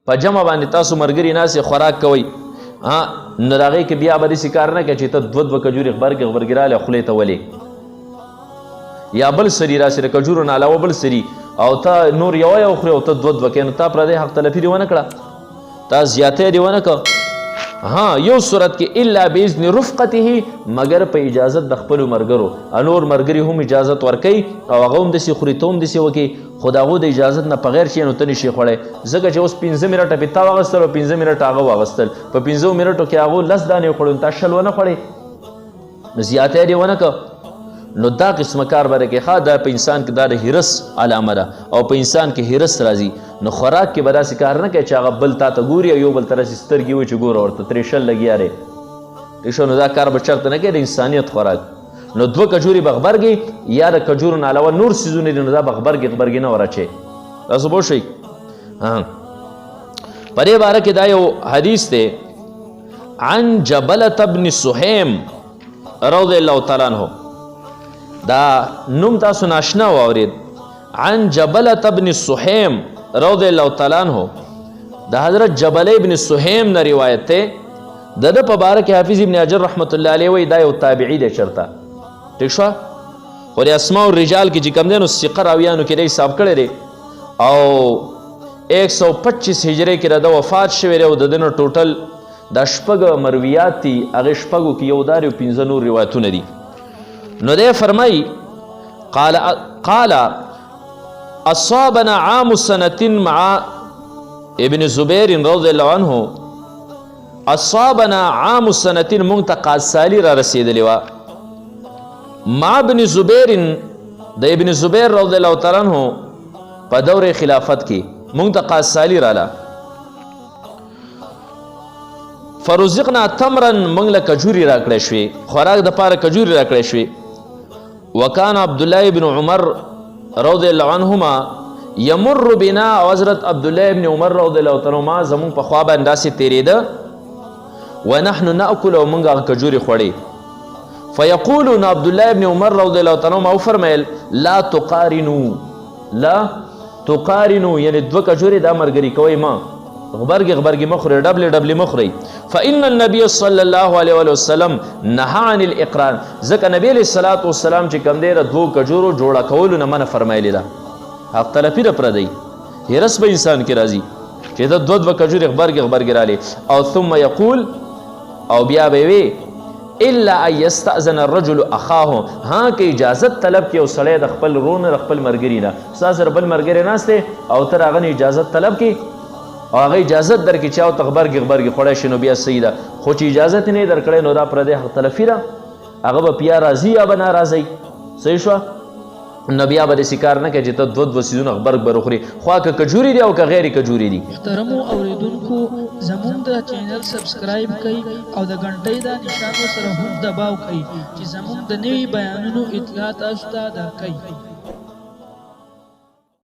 په جمع باندې تاسو مرګري ناسې خوراک کوئ نو د هغې کې بیا به داسې کار نه کوې چې ته دوه دوه کجورې غبرګې رالی خولې ته ولې یا بل سري راسې د کجورو نه علاوه بل سري او ته نور یوه یو خورې او ته دوه دوه کوې نو تا پردی حق تلفي دې ونه کړه تا زیاتی دې ونه کړه یو صورت کې الا باذن رفقته مگر په اجازت د خپلو ملګرو نور ملګري هم اجازت ورکوي او هغه هم داسې خوري ته هم داسې وکړي خو د هغو د اجازت نه بغیر چې نو ته نشي خوړی ځکه چې اوس 15 منټه پې تا واغستل او 15 منټه هغه واغستل په 15 منټو کې هغو 10 دانې وخوړو نو تا 10 ونه خوړې نو زیاتی دې ونه کړه نو دا قسمه کار به کې دا په انسان کې دا د حرص علامه ده او په انسان کې حرص راځي نو خوراک کې به داسې کار نه کوي چې هغه بل تا ته ګوري او یو بل ته داسې سترګې وي چې ګوره ورته ترې شل لګیا دی ښه نو دا کار به چېرته نه کوي د انسانیت خوراک نو دوه کجورې به غبرګې یا د کجورو نه علاوه نور څیزونه دي نو دا به غبرګې نه ور اچوي تاسو پوه شئ په دې باره کې دا یو حدیث دی عن جبلة بن سهيم رضی الله تعالی عنه دا نوم تاسو ناشنا واورید عن جبلة بن سهيم رضی الله تعالی عنه د حضرت جبله ابن سهيم نه روایت ته د ده په باره کې حافظ ابن حجر رحمت الله علیه وایي دا یو تابعي دی چرته ټیک شوه خو د اسماء الرجال کې چې کوم دی نو ثقه راویانو کې دی حساب کړی دی او 125 هجرې کې د ده وفات شوی دی او د ده نه ټوټل دا شپږ مرویات دي هغې شپږو کې یو دا دی او 15 نور روایتونه دي نو دی فرمایي قال اصابنا عام سنة مع ابن زبیر رضی الله عنه اصابنا عام سنة مونږ ته قاصالي را رسېدلې وه مع ابن زبیر د ابن زبیر رضی الله تعالی عنه په دور خلافت کې مونږ ته قاصالي راله فرزقنا تمرا مونږ له کجوري راکړی شوې خوراک دپاره کجوري راکړی شوې وکان عبدالله ابن عمر رضی الله عنهما یمر بنا او حضرت عبدالله ابن عمر رضی الله تعالی عنهما زمونږ په خوا باندې داسې تېرېده ونحن ناکل او مونږ هغه کجورې خوړې فیقولو نو عبدالله ابن عمر رضی الله تعالی عنهما وفرمیل لا تقارنو یعنی دوه کجورې دا ملګري کوئ ما غبرګې مه خورئ ډبلې مه خورئ فإن النبي صلی الله علیه وسلم نهى عن الاقران ځکه نبی علیه الصلاة والسلام چې کوم دی د دوو کجورو جوړه کولو نه منع فرمایلې ده حق تلفي ده پردی هرس به انسان کې راځي چې د دوه کجورې غبرګې رالی او ثم یقول او بیا به وي الا ان یستأذن الرجل اخاه که اجازت طلب کې یو سړی د خپل ورور نه د خپل ملګري نه ستا سره بل ملګری ناست دی او ته د هغه نه اجازت طلب کې او هغه اجازت درکړي چې او ته غبرګې خوړی شي نو بیا صحیح ده خو چې اجازت یې نه یې درکړی نو دا پردی حق تلفي ده هغه به بیا راځي یا به نه راځئ صحیح شوه نو بیا به داسې کار نه کوي چې ته دوه څیزونه غبرګ به وخوري خوا که کجوري دي او که غیر کجوري دي محترمو اوریدونکو زموږ د چینل سبسکرایب کړئ او د غنټۍ د نشانو سره هم دباو کړئ چې زموږ د نوي بیانونو اطلاع تاسو ته درکړئ